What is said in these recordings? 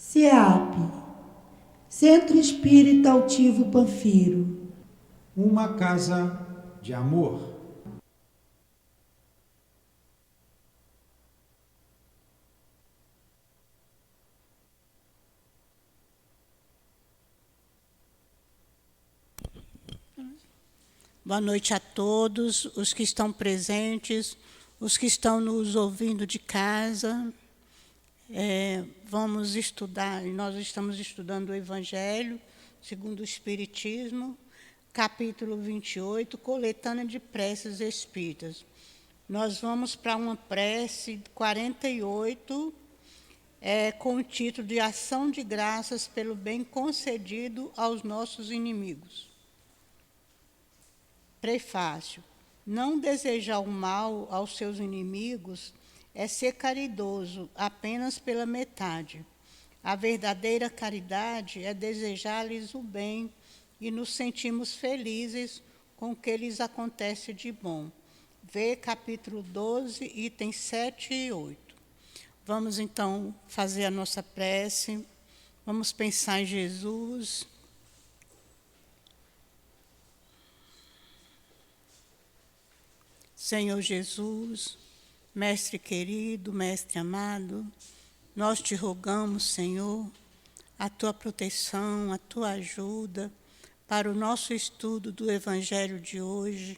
CEAP, Centro Espírita Altivo Panfiro. Uma casa de amor. Boa noite a todos, os que estão presentes, os que estão nos ouvindo de casa. Vamos estudar, nós estamos estudando o Evangelho segundo o Espiritismo, capítulo 28, coletânea de preces espíritas. Nós vamos para uma prece 48, com o título de Ação de Graças pelo Bem Concedido aos Nossos Inimigos. Prefácio. Não desejar o mal aos seus inimigos é ser caridoso apenas pela metade. A verdadeira caridade é desejar-lhes o bem e nos sentimos felizes com o que lhes acontece de bom. Vê capítulo 12, itens 7 e 8. Vamos então fazer a nossa prece. Vamos pensar em Jesus. Senhor Jesus, Mestre querido, Mestre amado, nós te rogamos, Senhor, a tua proteção, a tua ajuda para o nosso estudo do Evangelho de hoje,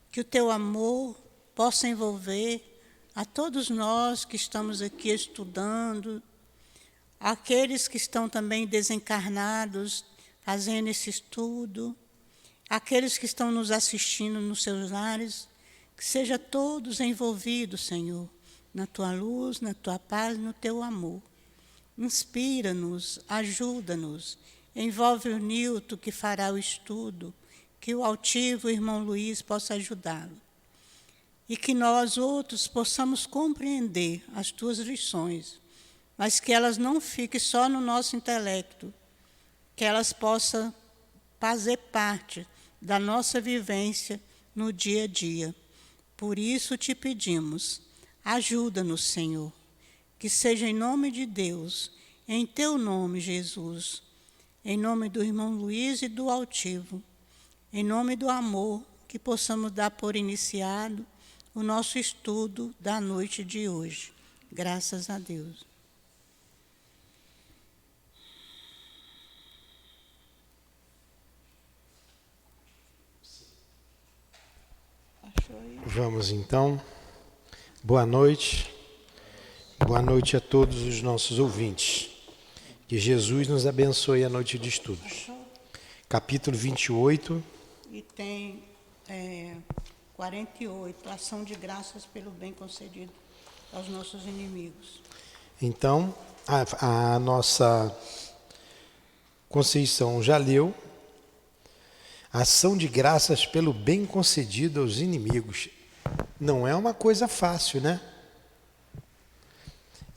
que o teu amor possa envolver a todos nós que estamos aqui estudando, aqueles que estão também desencarnados fazendo esse estudo, aqueles que estão nos assistindo nos seus lares. Que seja todos envolvidos, Senhor, na Tua luz, na Tua paz, no Teu amor. Inspira-nos, ajuda-nos, envolve o Nilton que fará o estudo, que o altivo irmão Luiz possa ajudá-lo. E que nós outros possamos compreender as Tuas lições, mas que elas não fiquem só no nosso intelecto, que elas possam fazer parte da nossa vivência no dia a dia. Por isso te pedimos, ajuda-nos, Senhor, que seja em nome de Deus, em teu nome, Jesus, em nome do irmão Luiz e do altivo, em nome do amor, que possamos dar por iniciado o nosso estudo da noite de hoje. Graças a Deus. Vamos então. Boa noite. Boa noite a todos os nossos ouvintes. Que Jesus nos abençoe a noite de estudos. Capítulo 28. E tem 48, ação de graças pelo bem concedido aos nossos inimigos. Então, a nossa Conceição já leu. Ação de graças pelo bem concedido aos inimigos. Não é uma coisa fácil, né?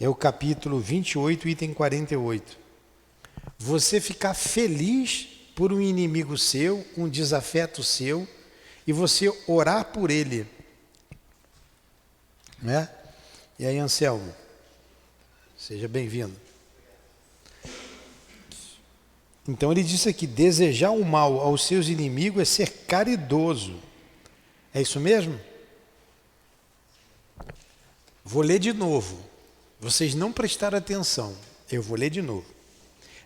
É o capítulo 28, item 48. Você ficar feliz por um inimigo seu, um desafeto seu, e você orar por ele. Né? E aí, Anselmo? Seja bem-vindo. Então ele disse aqui, desejar o mal aos seus inimigos é ser caridoso. É isso mesmo? Vou ler de novo. Vocês não prestaram atenção. Eu vou ler de novo.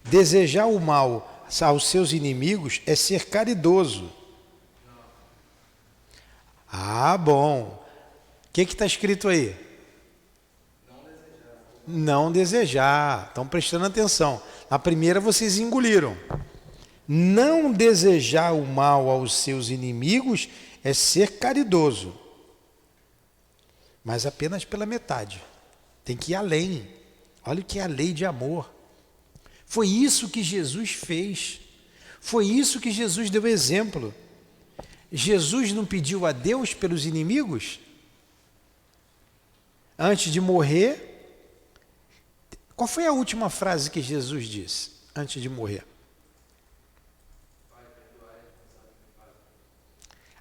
Desejar o mal aos seus inimigos é ser caridoso. Ah, bom. O que está escrito aí? Não desejar. Estão prestando atenção. A primeira vocês engoliram. Não desejar o mal aos seus inimigos é ser caridoso. Mas apenas pela metade. Tem que ir além. Olha o que é a lei de amor. Foi isso que Jesus fez. Foi isso que Jesus deu exemplo. Jesus não pediu a Deus pelos inimigos? Antes de morrer. Qual foi a última frase que Jesus disse antes de morrer?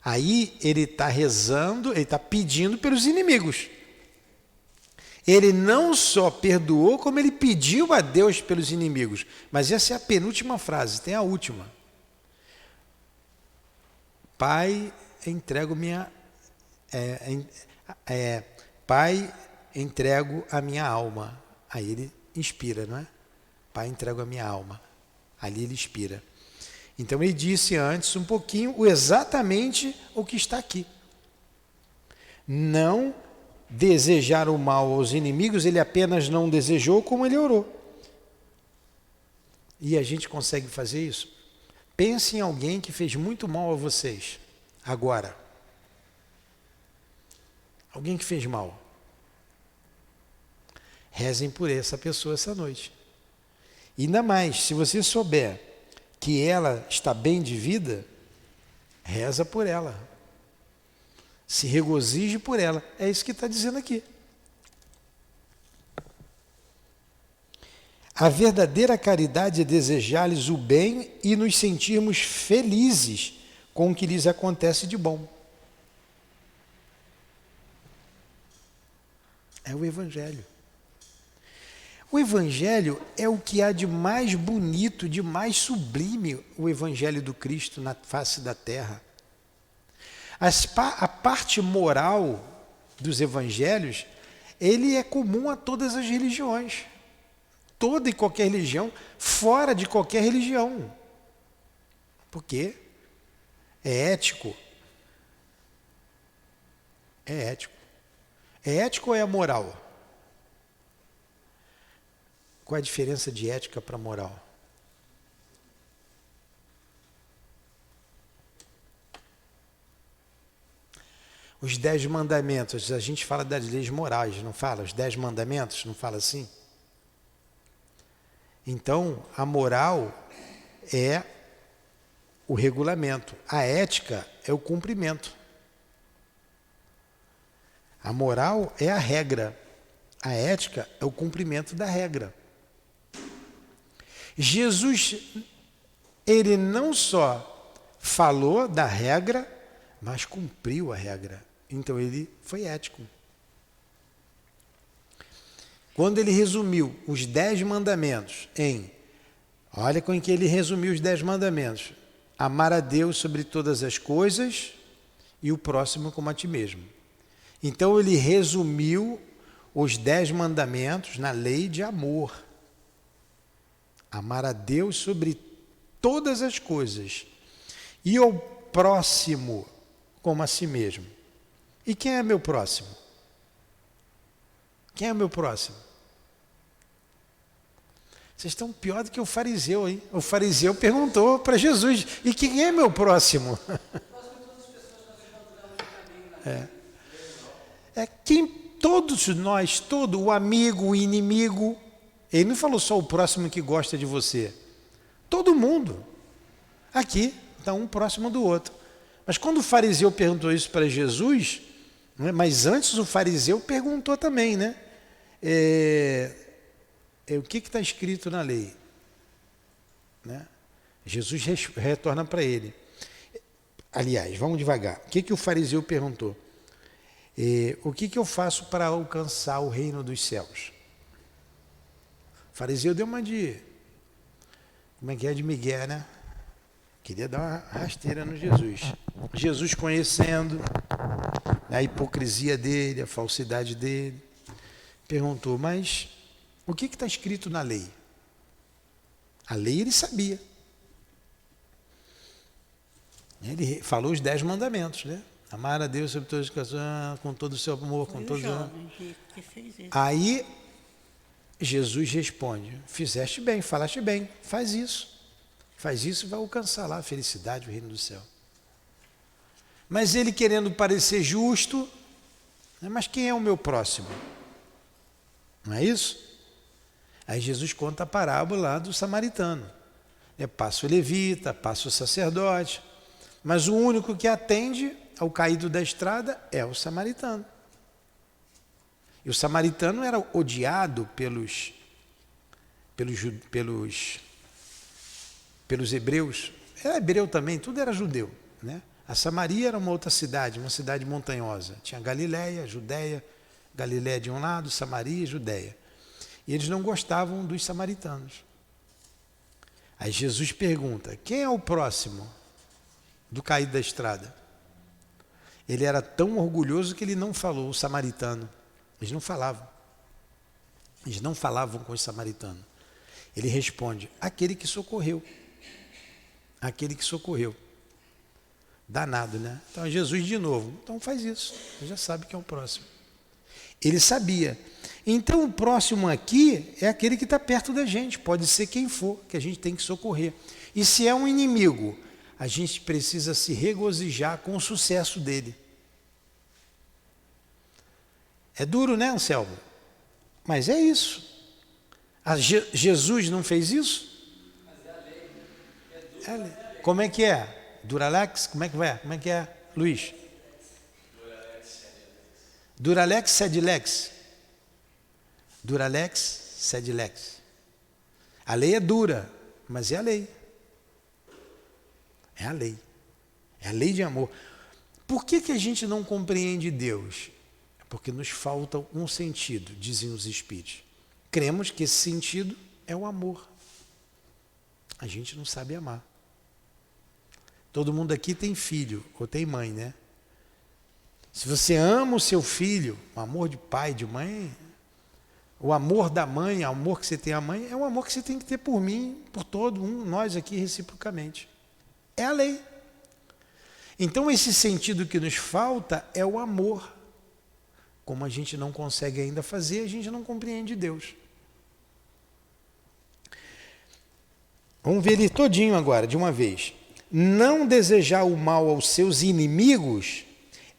Aí ele está rezando, ele está pedindo pelos inimigos. Ele não só perdoou, como ele pediu a Deus pelos inimigos. Mas essa é a penúltima frase, tem a última. Pai, entrego minha... Pai, entrego a minha alma. Aí ele inspira, não é? Pai, entrego a minha alma. Ali ele inspira. Então ele disse antes um pouquinho exatamente o que está aqui. Não desejar o mal aos inimigos, ele apenas não desejou, como ele orou. E a gente consegue fazer isso? Pense em alguém que fez muito mal a vocês, agora. Alguém que fez mal. Rezem por essa pessoa essa noite. E ainda mais, se você souber que ela está bem de vida, reza por ela. Se regozije por ela. É isso que está dizendo aqui. A verdadeira caridade é desejar-lhes o bem e nos sentirmos felizes com o que lhes acontece de bom. É o Evangelho. O Evangelho é o que há de mais bonito, de mais sublime, o Evangelho do Cristo na face da terra. A parte moral dos Evangelhos, ele é comum a todas as religiões. Toda e qualquer religião, fora de qualquer religião. Porque é ético. É ético. É ético ou é moral? Qual é a diferença de ética para moral? Os 10 mandamentos, a gente fala das leis morais, não fala? Os 10 mandamentos, não fala assim? Então, a moral é o regulamento, a ética é o cumprimento. A moral é a regra, a ética é o cumprimento da regra. Jesus, ele não só falou da regra, mas cumpriu a regra. Então ele foi ético. Quando ele resumiu os 10 mandamentos olha com que ele resumiu os 10 mandamentos. Amar a Deus sobre todas as coisas e o próximo como a ti mesmo. Então ele resumiu os 10 mandamentos na lei de amor. Amar a Deus sobre todas as coisas e ao próximo como a si mesmo. E quem é meu próximo? Quem é meu próximo? Vocês estão pior do que o fariseu, hein? O fariseu perguntou para Jesus, e quem é meu próximo? Quem todos nós, todo o amigo, o inimigo, ele não falou só o próximo que gosta de você. Todo mundo. Aqui está um próximo do outro. Mas quando o fariseu perguntou isso para Jesus, mas antes o fariseu perguntou também, né? O que está escrito na lei? Né? Jesus retorna para ele. Aliás, vamos devagar. O que o fariseu perguntou? O que eu faço para alcançar o reino dos céus? O fariseu deu uma de... Como é que é? De migué, né? Queria dar uma rasteira no Jesus. Jesus conhecendo a hipocrisia dele, a falsidade dele, perguntou, mas o que está escrito na lei? A lei ele sabia. Ele falou os 10 mandamentos, né? Amar a Deus sobre todas as coisas, com todo o seu amor, com todo o seu... Aí Jesus responde, fizeste bem, falaste bem, faz isso. Faz isso e vai alcançar lá a felicidade, o reino do céu. Mas ele querendo parecer justo, mas quem é o meu próximo? Não é isso? Aí Jesus conta a parábola lá do samaritano. Passa o levita, passa o sacerdote, mas o único que atende ao caído da estrada é o samaritano. E o samaritano era odiado pelos hebreus. Era hebreu também, tudo era judeu, né? A Samaria era uma outra cidade, uma cidade montanhosa. Tinha Galiléia, Judéia, Galiléia de um lado, Samaria e Judéia. E eles não gostavam dos samaritanos. Aí Jesus pergunta: quem é o próximo do caído da estrada? Ele era tão orgulhoso que ele não falou o samaritano. Eles não falavam. Eles não falavam com os samaritanos. Ele responde: aquele que socorreu. Aquele que socorreu. Danado, né? Então Jesus de novo. Então faz isso. Você já sabe que é o próximo. Ele sabia. Então o próximo aqui é aquele que está perto da gente. Pode ser quem for, que a gente tem que socorrer. E se é um inimigo, a gente precisa se regozijar com o sucesso dele. É duro, né, Anselmo? Mas é isso. Jesus não fez isso? É a lei. Como é que é? Duralex? Como é que vai? Como é que é, Luiz? Duralex, sedilex. Duralex, sedilex. A lei é dura, mas é a lei. É a lei. É a lei de amor. Por que a gente não compreende Deus? É porque nos falta um sentido, dizem os Espíritos. Cremos que esse sentido é o amor. A gente não sabe amar. Todo mundo aqui tem filho ou tem mãe, né? Se você ama o seu filho, o amor de pai, de mãe, o amor da mãe, o amor que você tem à mãe, é um amor que você tem que ter por mim, por todo um, nós aqui reciprocamente. É a lei. Então esse sentido que nos falta é o amor. Como a gente não consegue ainda fazer, a gente não compreende Deus. Vamos ver ele todinho agora, de uma vez. Não desejar o mal aos seus inimigos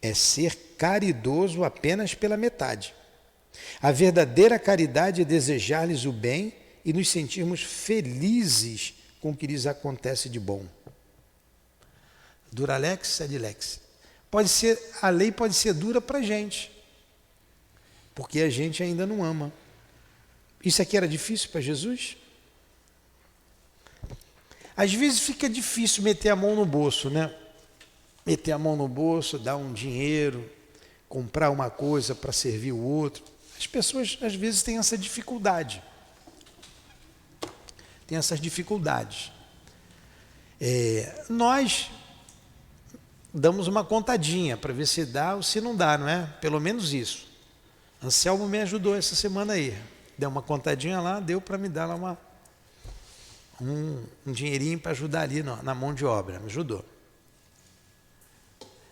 é ser caridoso apenas pela metade. A verdadeira caridade é desejar-lhes o bem e nos sentirmos felizes com o que lhes acontece de bom. Duralex, sedilex. A lei pode ser dura para a gente, porque a gente ainda não ama. Isso aqui era difícil para Jesus? Às vezes fica difícil meter a mão no bolso, né? Meter a mão no bolso, dar um dinheiro, comprar uma coisa para servir o outro. As pessoas às vezes têm essa dificuldade. Tem essas dificuldades. Nós damos uma contadinha para ver se dá ou se não dá, não é? Pelo menos isso. Anselmo me ajudou essa semana aí. Deu uma contadinha lá, deu para me dar lá um dinheirinho para ajudar ali na mão de obra. Me ajudou.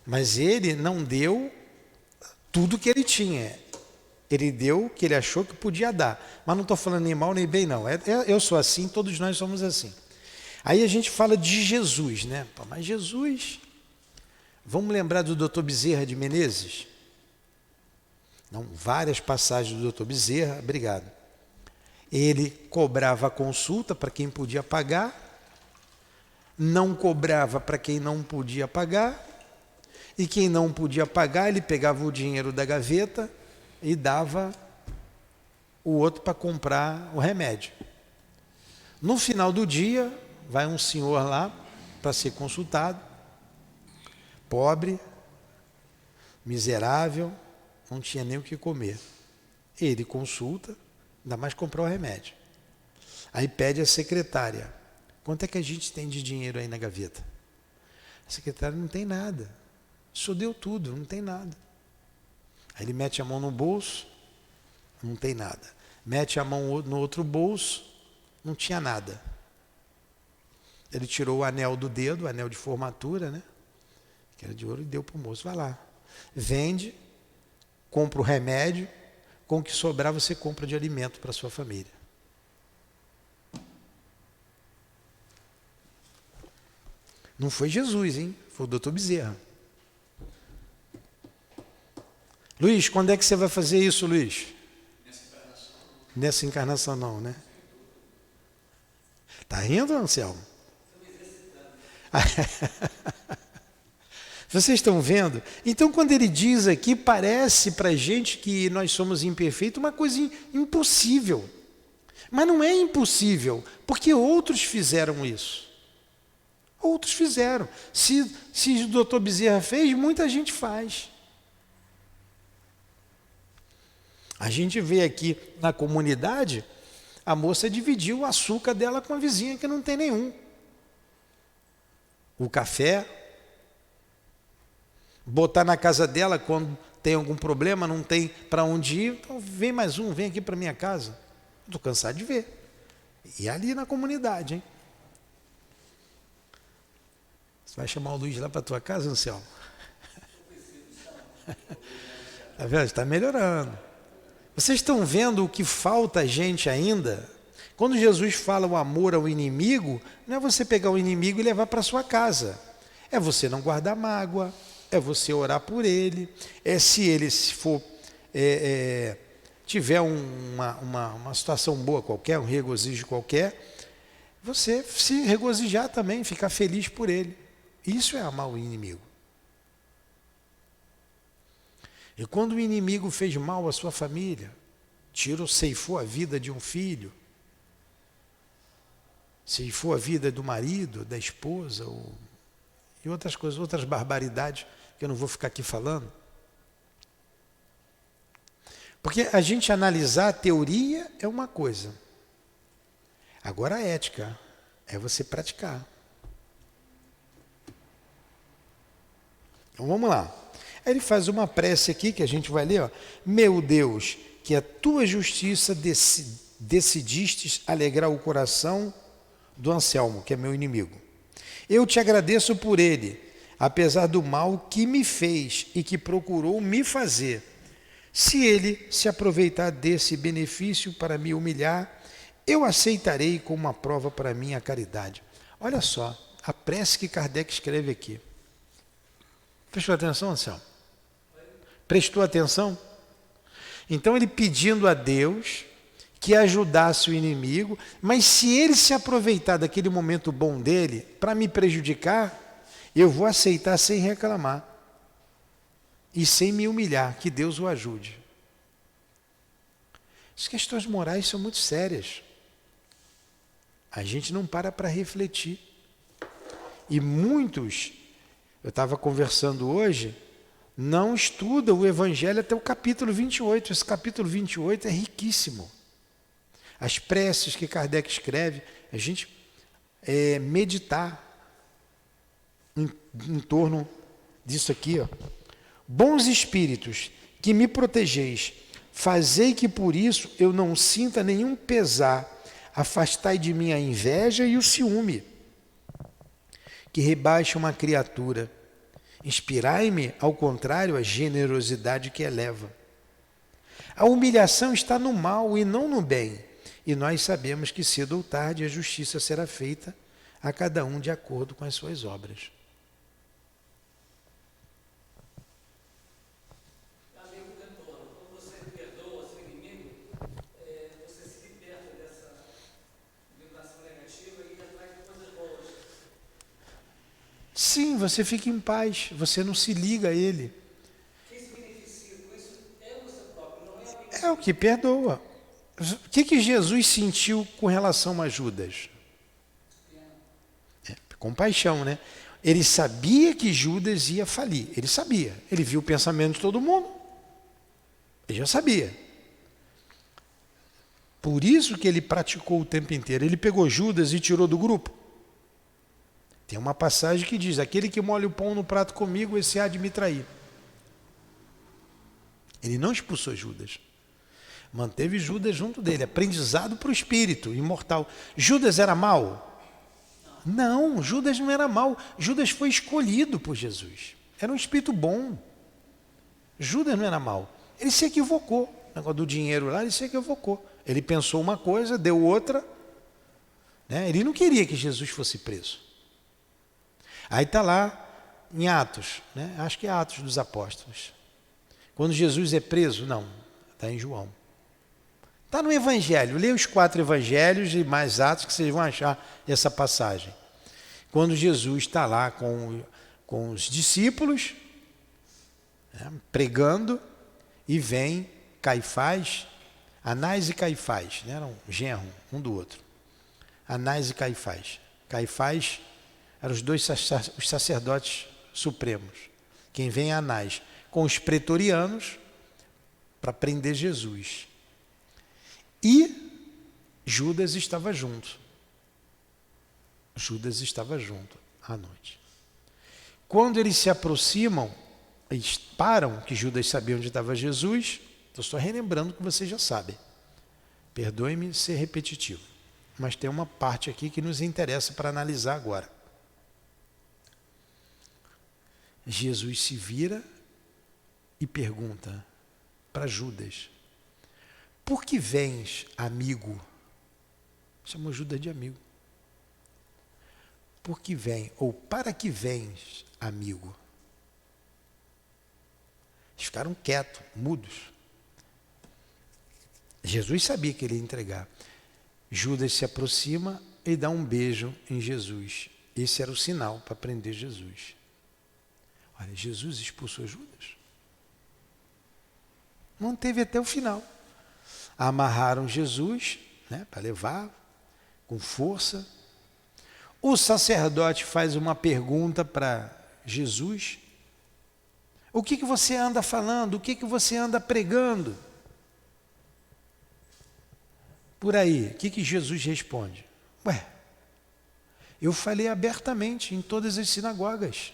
Mas ele não deu tudo que ele tinha. Ele deu o que ele achou que podia dar. Mas não estou falando nem mal nem bem, não. Eu sou assim, todos nós somos assim. Aí a gente fala de Jesus, né? Mas Jesus... Vamos lembrar do Dr. Bezerra de Menezes? Não, várias passagens do Dr. Bezerra, obrigado. Ele cobrava a consulta para quem podia pagar, não cobrava para quem não podia pagar, e quem não podia pagar, ele pegava o dinheiro da gaveta e dava o outro para comprar o remédio. No final do dia, vai um senhor lá para ser consultado, pobre, miserável, não tinha nem o que comer. Ele consulta, ainda mais comprar o remédio. Aí pede à secretária: quanto é que a gente tem de dinheiro aí na gaveta? A secretária: não tem nada. O senhor deu tudo, não tem nada. Aí ele mete a mão no bolso, não tem nada. Mete a mão no outro bolso, não tinha nada. Ele tirou o anel do dedo, o anel de formatura, né? Que era de ouro, e deu para o moço. Vai lá, vende, compra o remédio, com o que sobrar você compra de alimento para a sua família. Não foi Jesus, hein? Foi o Dr. Bezerra. Luiz, quando é que você vai fazer isso, Luiz? Nessa encarnação não, né? Está rindo, Anselmo? Vocês estão vendo? Então, quando ele diz aqui, parece para a gente que nós somos imperfeitos, uma coisa impossível. Mas não é impossível, porque outros fizeram isso. Outros fizeram. Se o Dr. Bezerra fez, muita gente faz. A gente vê aqui na comunidade, a moça dividiu o açúcar dela com a vizinha que não tem nenhum. O café, botar na casa dela quando tem algum problema, não tem para onde ir, então vem mais um, vem aqui para minha casa. Estou cansado de ver. E ali na comunidade, hein? Você vai chamar o Luiz lá para a tua casa, Anselmo? Está vendo? Está melhorando. Vocês estão vendo o que falta a gente ainda? Quando Jesus fala o amor ao inimigo, não é você pegar o inimigo e levar para sua casa. É você não guardar mágoa, é você orar por ele, é se ele tiver uma situação boa qualquer, um regozijo qualquer, você se regozijar também, ficar feliz por ele. Isso é amar o inimigo. E quando o inimigo fez mal à sua família, ceifou a vida de um filho, ceifou a vida do marido, da esposa, e outras coisas, outras barbaridades que eu não vou ficar aqui falando. Porque a gente analisar a teoria é uma coisa. Agora a ética é você praticar. Então vamos lá. Aí ele faz uma prece aqui que a gente vai ler, ó. Meu Deus, que a tua justiça decidistes alegrar o coração do Anselmo, que é meu inimigo. Eu te agradeço por ele, apesar do mal que me fez e que procurou me fazer. Se ele se aproveitar desse benefício para me humilhar, eu aceitarei como uma prova para minha caridade. Olha só, a prece que Kardec escreve aqui. Prestou atenção, Anselmo? Prestou atenção? Então ele pedindo a Deus que ajudasse o inimigo, mas se ele se aproveitar daquele momento bom dele para me prejudicar, eu vou aceitar sem reclamar e sem me humilhar, que Deus o ajude. As questões morais são muito sérias. A gente não para refletir. E muitos, eu estava conversando hoje, não estudam o Evangelho até o capítulo 28. Esse capítulo 28 é riquíssimo. As preces que Kardec escreve, a gente meditar em torno disso aqui. Ó. Bons espíritos, que me protegeis, fazei que por isso eu não sinta nenhum pesar, afastai de mim a inveja e o ciúme, que rebaixa uma criatura. Inspirai-me, ao contrário, a generosidade que eleva. A humilhação está no mal e não no bem, e nós sabemos que cedo ou tarde a justiça será feita a cada um de acordo com as suas obras. Sim, você fica em paz, você não se liga a ele. Quem se beneficia com isso é você próprio, não é alguém. É o que perdoa. O que Jesus sentiu com relação a Judas? Compaixão, né? Ele sabia que Judas ia falir. Ele sabia. Ele viu o pensamento de todo mundo. Ele já sabia. Por isso que ele praticou o tempo inteiro. Ele pegou Judas e tirou do grupo. Tem uma passagem que diz: aquele que molha o pão no prato comigo, esse há de me trair. Ele não expulsou Judas. Manteve Judas junto dele. Aprendizado para o espírito imortal. Judas era mau? Não, Judas não era mau. Judas foi escolhido por Jesus. Era um espírito bom. Judas não era mau. Ele se equivocou. O negócio do dinheiro lá, ele se equivocou. Ele pensou uma coisa, deu outra. Né? Ele não queria que Jesus fosse preso. Aí está lá em Atos, né? Acho que é Atos dos Apóstolos. Quando Jesus é preso, não, está em João. Está no Evangelho, leia os 4 Evangelhos e mais Atos que vocês vão achar essa passagem. Quando Jesus está lá com os discípulos, né, pregando, e vem Caifás, Anás e Caifás, né, eram genro um do outro. Anás e Caifás. Caifás eram os sacerdotes supremos. Quem vem é Anás, com os pretorianos, para prender Jesus. E Judas estava junto. Judas estava junto à noite. Quando eles se aproximam, eles param, que Judas sabia onde estava Jesus. Estou só relembrando que vocês já sabem. Perdoe-me ser repetitivo, mas tem uma parte aqui que nos interessa para analisar agora. Jesus se vira e pergunta para Judas: por que vens, amigo? Chamou Judas de amigo. Por que vem, ou para que vens, amigo? Eles ficaram quietos, mudos. Jesus sabia que ele ia entregar. Judas se aproxima e dá um beijo em Jesus. Esse era o sinal para prender Jesus. Olha, Jesus expulsou Judas. Não teve até o final. Amarraram Jesus, né, para levar com força. O sacerdote faz uma pergunta para Jesus: o que você anda falando? O que você anda pregando? Por aí, o que Jesus responde? Ué, eu falei abertamente em todas as sinagogas.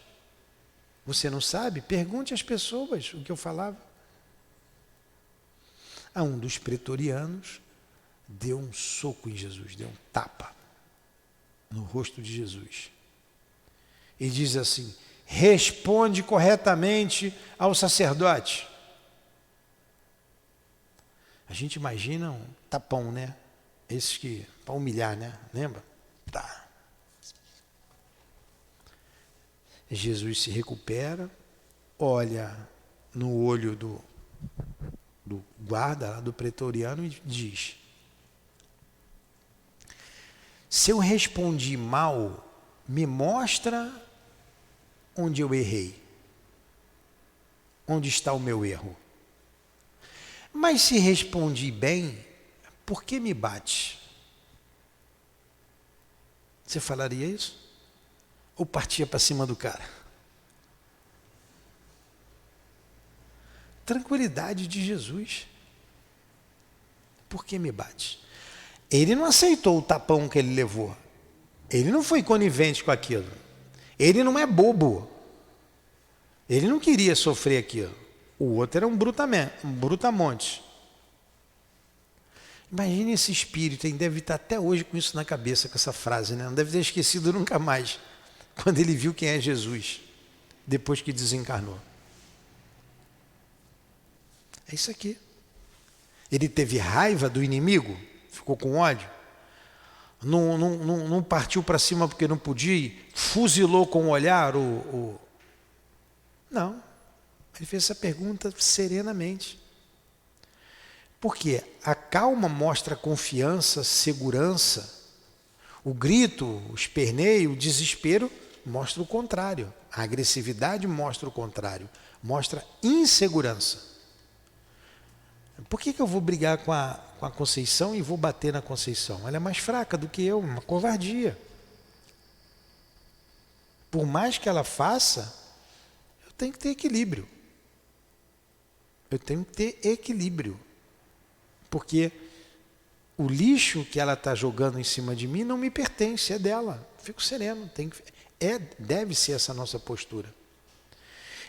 Você não sabe? Pergunte às pessoas o que eu falava. A um dos pretorianos deu um soco em Jesus, deu um tapa no rosto de Jesus. E diz assim: responde corretamente ao sacerdote. A gente imagina um tapão, né? Esses que, para humilhar, né? Lembra? Tá. Jesus se recupera, olha no olho do guarda, do pretoriano, e diz: se eu respondi mal, me mostra onde eu errei. Onde está o meu erro? Mas se respondi bem, por que me bate? Você falaria isso? Ou partia para cima do cara? Tranquilidade de Jesus. Por que me bate? Ele não aceitou o tapão que ele levou. Ele não foi conivente com aquilo. Ele não é bobo. Ele não queria sofrer aquilo. O outro era um brutamonte. Imagine esse espírito, ele deve estar até hoje com isso na cabeça, com essa frase, né? Não deve ter esquecido nunca mais, quando ele viu quem é Jesus, depois que desencarnou. É isso aqui. Ele teve raiva do inimigo, ficou com ódio, não partiu para cima porque não podia, fuzilou com o olhar Não, ele fez essa pergunta serenamente. Porque a calma mostra confiança, segurança. O grito, o esperneio, o desespero mostra o contrário. A agressividade mostra o contrário. Mostra insegurança. Por que eu vou brigar com a Conceição e vou bater na Conceição? Ela é mais fraca do que eu, uma covardia. Por mais que ela faça, eu tenho que ter equilíbrio. Eu tenho que ter equilíbrio. Porque o lixo que ela está jogando em cima de mim não me pertence, é dela. Fico sereno. Deve ser essa nossa postura.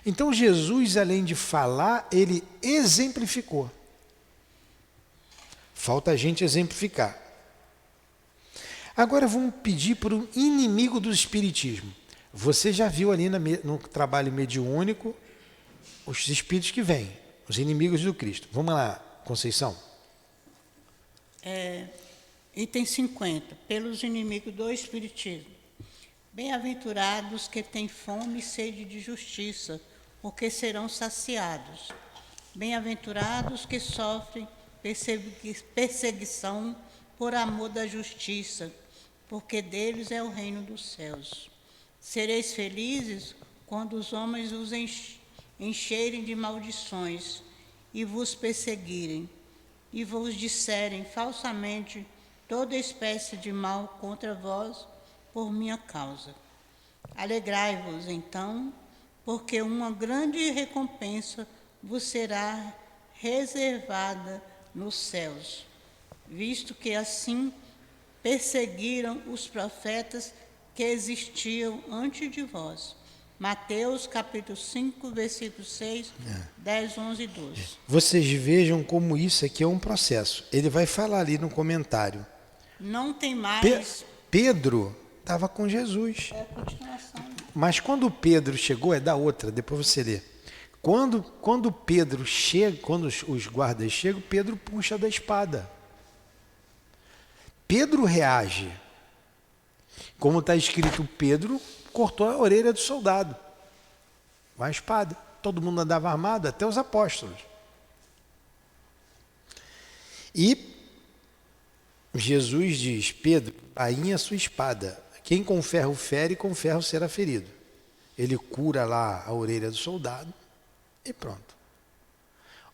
Então Jesus, além de falar, ele exemplificou. Falta a gente exemplificar. Agora vamos pedir para um inimigo do espiritismo. Você já viu ali no trabalho mediúnico os espíritos que vêm, os inimigos do Cristo. Vamos lá, Conceição. Item 50. Pelos inimigos do Espiritismo. Bem-aventurados que têm fome e sede de justiça, porque serão saciados. Bem-aventurados que sofrem perseguição por amor da justiça, porque deles é o reino dos céus. Sereis felizes quando os homens vos encherem de maldições e vos perseguirem, e vos disserem falsamente toda espécie de mal contra vós por minha causa. Alegrai-vos, então, porque uma grande recompensa vos será reservada nos céus, visto que assim perseguiram os profetas que existiam antes de vós. Mateus capítulo 5, versículos 6, 10, 11 e 12. Vocês vejam como isso aqui é um processo. Ele vai falar ali no comentário. Não tem mais... Pedro estava com Jesus. É a continuação. Mas quando Pedro chegou, é da outra, depois você lê. Quando Pedro chega, quando os guardas chegam, Pedro puxa da espada. Pedro reage. Como está escrito, Pedro cortou a orelha do soldado com a espada. Todo mundo andava armado, até os apóstolos. E Jesus diz, Pedro, alinha a sua espada. Quem com ferro fere, com ferro será ferido. Ele cura lá a orelha do soldado e pronto.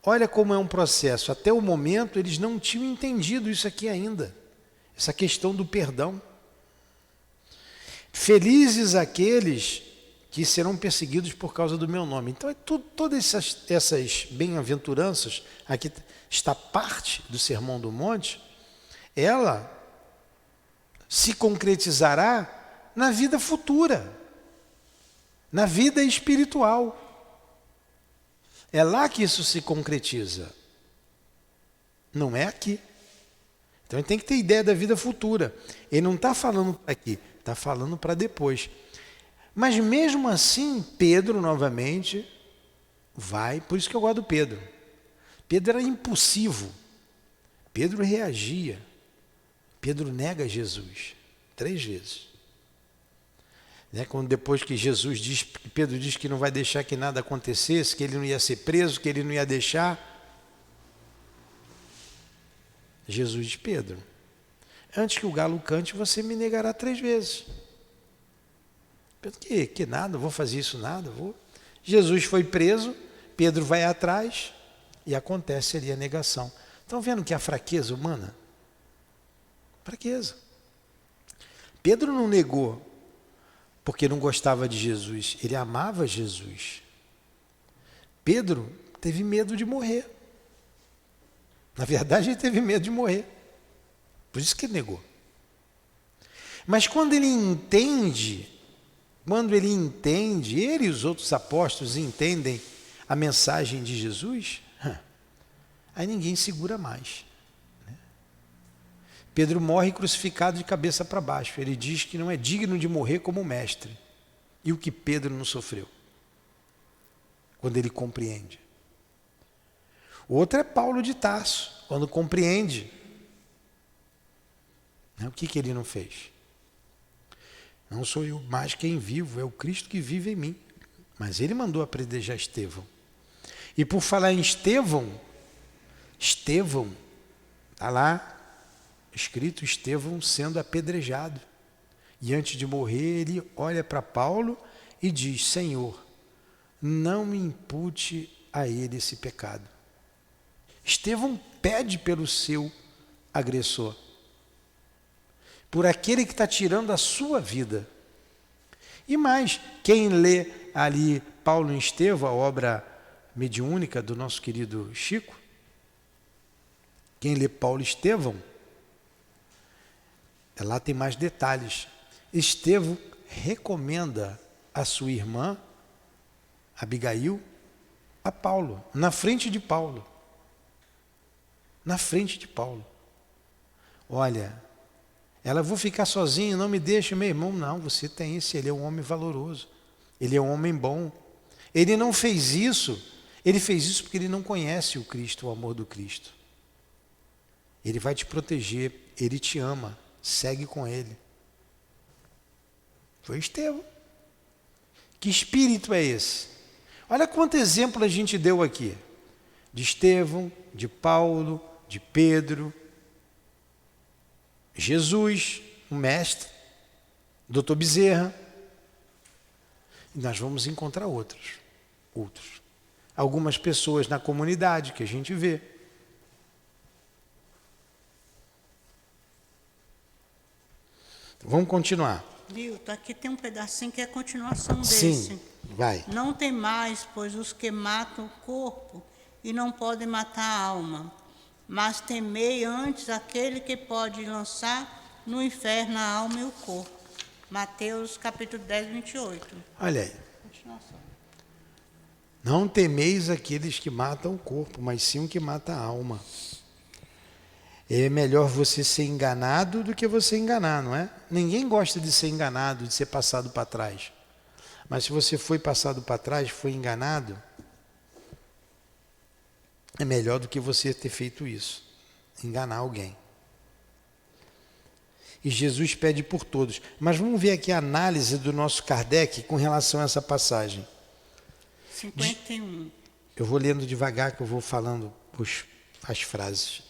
Olha como é um processo. Até o momento eles não tinham entendido isso aqui ainda. Essa questão do perdão. Felizes aqueles que serão perseguidos por causa do meu nome. Então, todas essas bem-aventuranças, aqui está parte do Sermão do Monte, ela se concretizará na vida futura, na vida espiritual. É lá que isso se concretiza, não é aqui. Então, a gente tem que ter ideia da vida futura. Ele não está falando para aqui, está falando para depois. Mas mesmo assim, Pedro novamente vai, por isso que eu gosto do Pedro. Pedro era impulsivo, Pedro reagia, Pedro nega Jesus 3 vezes. Quando depois que Jesus diz, Pedro diz que não vai deixar que nada acontecesse, que ele não ia ser preso, que ele não ia deixar. Jesus diz, Pedro, antes que o galo cante, você me negará 3 vezes. Pedro, que nada, vou fazer isso nada, vou. Jesus foi preso, Pedro vai atrás e acontece ali a negação. Estão vendo que é a fraqueza humana? Fraqueza. Pedro não negou porque não gostava de Jesus, ele amava Jesus. Pedro teve medo de morrer. Na verdade, ele teve medo de morrer. Por isso que ele negou. Mas quando ele entende, ele e os outros apóstolos entendem a mensagem de Jesus, aí ninguém segura mais. Pedro morre crucificado de cabeça para baixo. Ele diz que não é digno de morrer como mestre. E o que Pedro não sofreu? Quando ele compreende. O outro é Paulo de Tarso, quando compreende. O que ele não fez? Não sou eu mais quem vivo, é o Cristo que vive em mim. Mas ele mandou apedrejar Estevão. E por falar em Estevão, está lá escrito Estevão sendo apedrejado. E antes de morrer, ele olha para Paulo e diz, Senhor, não me impute a ele esse pecado. Estevão pede pelo seu agressor, por aquele que está tirando a sua vida. E mais, quem lê ali Paulo em Estevão, a obra mediúnica do nosso querido Chico, quem lê Paulo e Estevão, lá tem mais detalhes. Estevão recomenda a sua irmã, Abigail, a Paulo, na frente de Paulo. Na frente de Paulo. Olha, ela, vou ficar sozinha, não me deixe, meu irmão. Não, você tem esse, ele é um homem valoroso. Ele é um homem bom. Ele não fez isso, ele fez isso porque ele não conhece o Cristo, o amor do Cristo. Ele vai te proteger, ele te ama, segue com ele. Foi Estevão. Que espírito é esse? Olha quanto exemplo a gente deu aqui. De Estevão, de Paulo, de Pedro, Jesus, o mestre, Dr. Bezerra. E nós vamos encontrar outros. Algumas pessoas na comunidade que a gente vê. Vamos continuar. Milton, aqui tem um pedacinho que é a continuação desse. Sim, vai. Não tem mais, pois os que matam o corpo e não podem matar a alma. Mas temei antes aquele que pode lançar no inferno a alma e o corpo. Mateus capítulo 10, 28. Olha aí. Continuação. Não temeis aqueles que matam o corpo, mas sim o que mata a alma. É melhor você ser enganado do que você enganar, não é? Ninguém gosta de ser enganado, de ser passado para trás. Mas se você foi passado para trás, foi enganado, é melhor do que você ter feito isso, enganar alguém. E Jesus pede por todos. Mas vamos ver aqui a análise do nosso Kardec com relação a essa passagem. 51. Eu vou lendo devagar que eu vou falando as frases.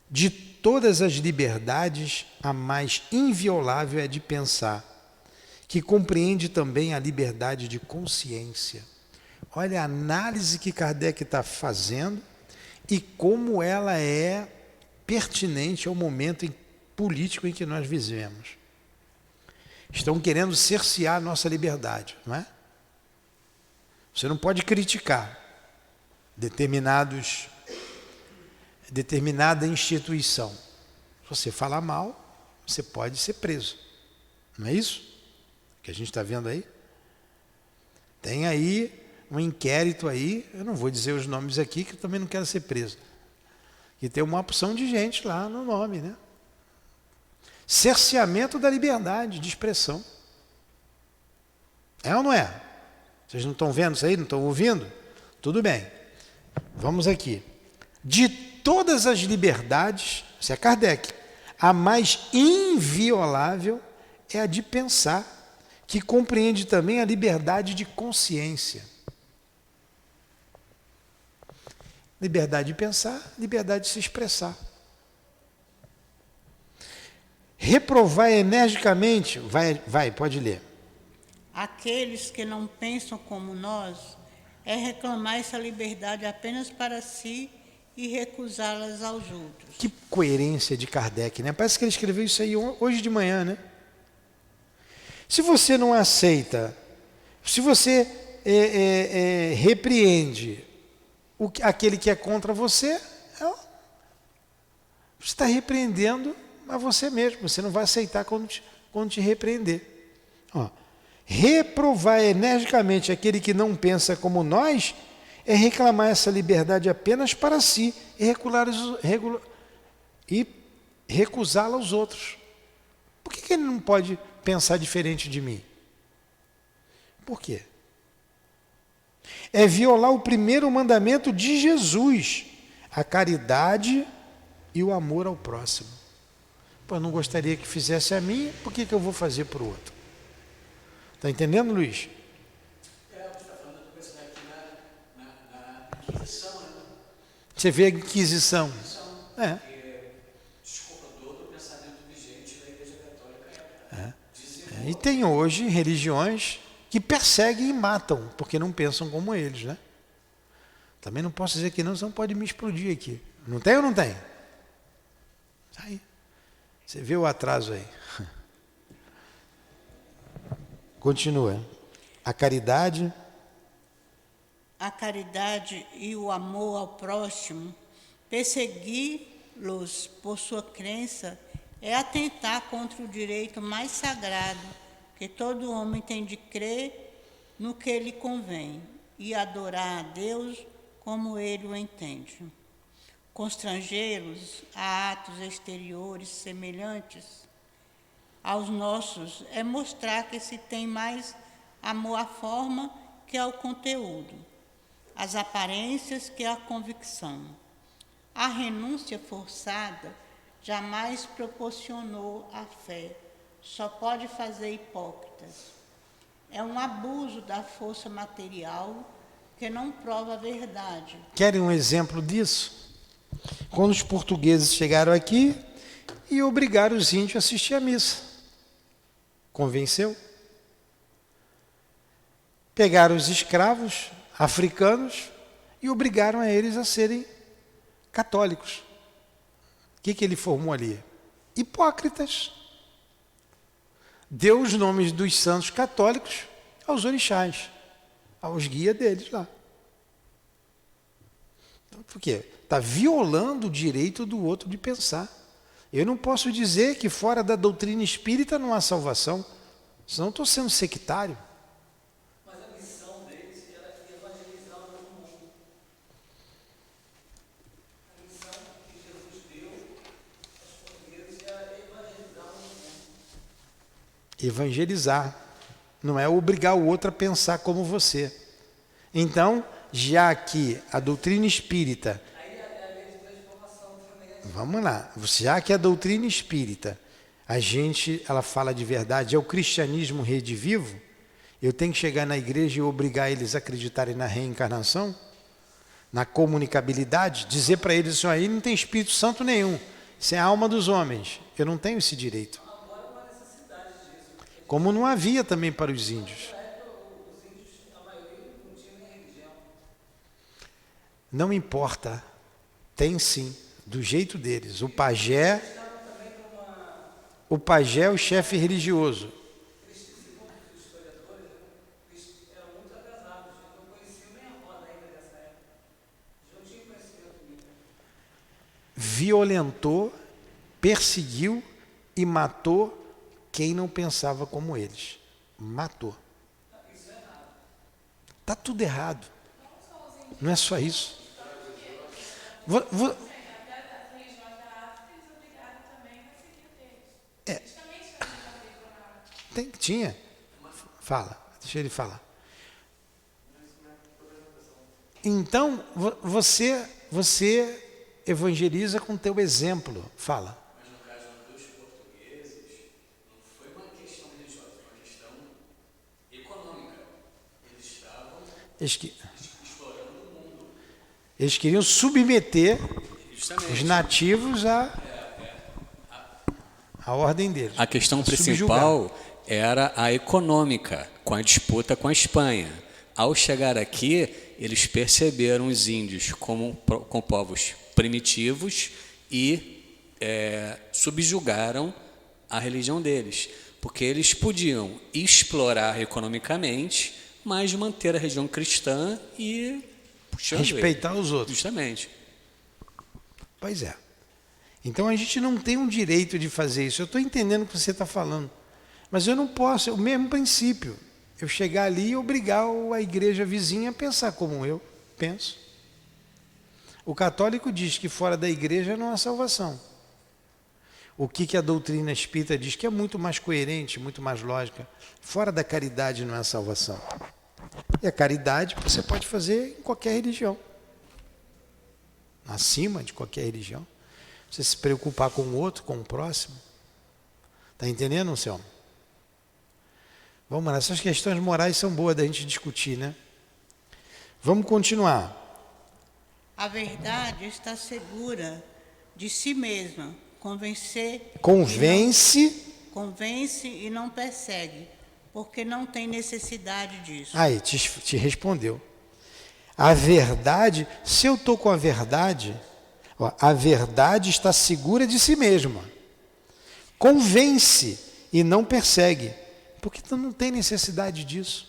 De todas as liberdades, a mais inviolável é a de pensar, que compreende também a liberdade de consciência. Olha a análise que Kardec está fazendo e como ela é pertinente ao momento político em que nós vivemos. Estão querendo cercear a nossa liberdade, não é? Você não pode criticar determinada instituição. Se você falar mal, você pode ser preso. Não é isso que a gente está vendo aí? Tem aí um inquérito aí, eu não vou dizer os nomes aqui, que eu também não quero ser preso. E tem uma opção de gente lá no nome, né? Cerceamento da liberdade de expressão. É ou não é? Vocês não estão vendo isso aí? Não estão ouvindo? Tudo bem. Vamos aqui. De todas as liberdades, isso é Kardec, a mais inviolável é a de pensar, que compreende também a liberdade de consciência. Liberdade de pensar, liberdade de se expressar. Reprovar energicamente, pode ler. Aqueles que não pensam como nós é reclamar essa liberdade apenas para si e recusá-las aos outros. Que coerência de Kardec, né? Parece que ele escreveu isso aí hoje de manhã, né? Se você não aceita, se você repreende aquele que é contra você, você está repreendendo a você mesmo. Você não vai aceitar quando te repreender. Ó, reprovar energicamente aquele que não pensa como nós é reclamar essa liberdade apenas para si e recusá-la aos outros. Por que ele não pode pensar diferente de mim? Por quê? É violar o primeiro mandamento de Jesus, a caridade e o amor ao próximo. Pô, eu não gostaria que fizesse a mim, por que eu vou fazer para o outro? Está entendendo, Luiz? Você está falando do personagem aqui na Inquisição, né? Você vê a Inquisição. É. Que desculpa todo o pensamento vigente da Igreja Católica. E tem hoje religiões que perseguem e matam, porque não pensam como eles, né? Também não posso dizer que não, senão pode me explodir aqui. Não tem ou não tem? Aí. Você vê o atraso aí. Continua. A caridade e o amor ao próximo, persegui-los por sua crença, é atentar contra o direito mais sagrado que todo homem tem de crer no que lhe convém e adorar a Deus como ele o entende. Constrangê-los a atos exteriores semelhantes aos nossos é mostrar que se tem mais amor à forma que ao conteúdo, às aparências que à convicção. A renúncia forçada jamais proporcionou a fé, só pode fazer hipócritas. É um abuso da força material que não prova a verdade. Querem um exemplo disso? Quando os portugueses chegaram aqui e obrigaram os índios a assistir à missa. Convenceu? Pegaram os escravos africanos e obrigaram a eles a serem católicos. O que ele formou ali? Hipócritas. Deu os nomes dos santos católicos aos orixás, aos guias deles lá. Por quê? Está violando o direito do outro de pensar. Eu não posso dizer que fora da doutrina espírita não há salvação, senão estou sendo sectário. Mas a missão deles era evangelizar o novo mundo. A missão que Jesus deu aos portugueses era evangelizar o novo mundo. Evangelizar. Não é obrigar o outro a pensar como você. Então, já que a doutrina espírita... Vamos lá. Já que a doutrina espírita, ela fala de verdade, é o cristianismo redivivo, eu tenho que chegar na igreja e obrigar eles a acreditarem na reencarnação, na comunicabilidade, dizer para eles assim, aí não tem Espírito Santo nenhum, isso é a alma dos homens. Eu não tenho esse direito. Como não havia também para os índios. Não importa, tem sim, do jeito deles. O pajé é o chefe religioso. Violentou, perseguiu e matou quem não pensava como eles. Matou. Está tudo errado. Não é só isso. Tinha. Fala, deixa ele falar. Então, você evangeliza com teu exemplo. Fala. Mas no caso dos portugueses, não foi uma questão religiosa, foi uma questão econômica. Eles estavam explorando o mundo. Eles queriam submeter Justamente. os nativos à ordem deles. A questão subjugar. principal era a econômica, com a disputa com a Espanha. Ao chegar aqui, eles perceberam os índios com povos primitivos e subjugaram a religião deles, porque eles podiam explorar economicamente, mas manter a religião cristã e respeitar os outros. Justamente. Pois é. Então a gente não tem um direito de fazer isso. Eu estou entendendo o que você está falando, mas eu não posso. É o mesmo princípio. Eu chegar ali e obrigar a igreja vizinha a pensar como eu penso. O católico diz que fora da igreja não há salvação. O que a doutrina espírita diz que é muito mais coerente, muito mais lógica. Fora da caridade não há salvação. E a caridade você pode fazer em qualquer religião. Acima de qualquer religião. Você se preocupar com o outro, com o próximo. Está entendendo, Anselmo? Vamos lá, essas questões morais são boas da gente discutir, né? Vamos continuar. A verdade está segura de si mesma. Convence e não persegue, porque não tem necessidade disso. Aí, te respondeu. A verdade, se eu estou com a verdade está segura de si mesma. Convence e não persegue, porque tu não tem necessidade disso.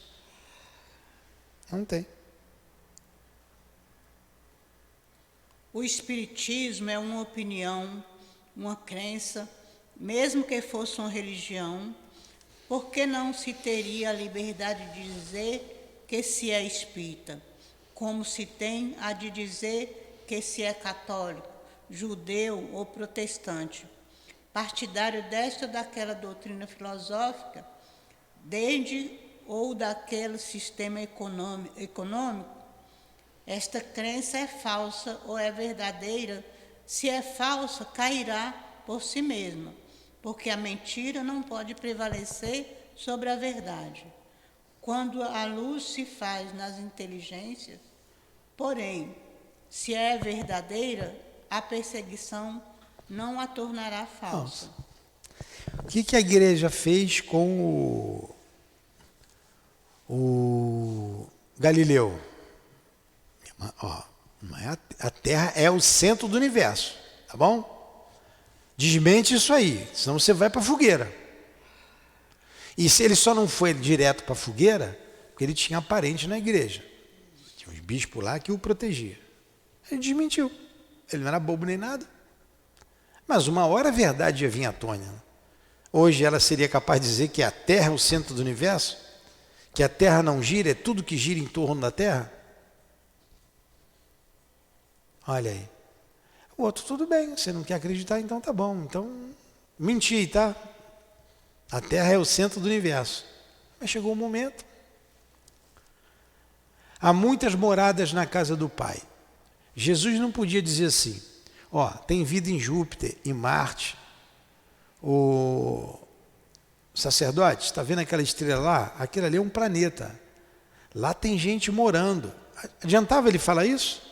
Não tem. O espiritismo é uma opinião, uma crença, mesmo que fosse uma religião, por que não se teria a liberdade de dizer que se é espírita, como se tem a de dizer que se é católico, judeu ou protestante, partidário desta ou daquela doutrina filosófica, desde ou daquele sistema econômico? Esta crença é falsa ou é verdadeira? Se é falsa, cairá por si mesma, porque a mentira não pode prevalecer sobre a verdade. Quando a luz se faz nas inteligências, porém, se é verdadeira, a perseguição não a tornará falsa. O que a igreja fez com o Galileu? A Terra é o centro do universo, tá bom? Desmente isso aí, senão você vai para a fogueira. E se ele só não foi direto para a fogueira, porque ele tinha parente na igreja. Tinha uns bispos lá que o protegiam. Ele desmentiu. Ele não era bobo nem nada. Mas uma hora a verdade ia vir à tona. Hoje ela seria capaz de dizer que a Terra é o centro do universo? Que a Terra não gira, é tudo que gira em torno da Terra? Olha aí. O outro, tudo bem, você não quer acreditar, então tá bom. Então, menti, tá? A Terra é o centro do universo. Mas chegou o momento. Há muitas moradas na casa do Pai. Jesus não podia dizer assim, ó, tem vida em Júpiter, em Marte. O sacerdote, está vendo aquela estrela lá? Aquilo ali é um planeta. Lá tem gente morando. Adiantava ele falar isso?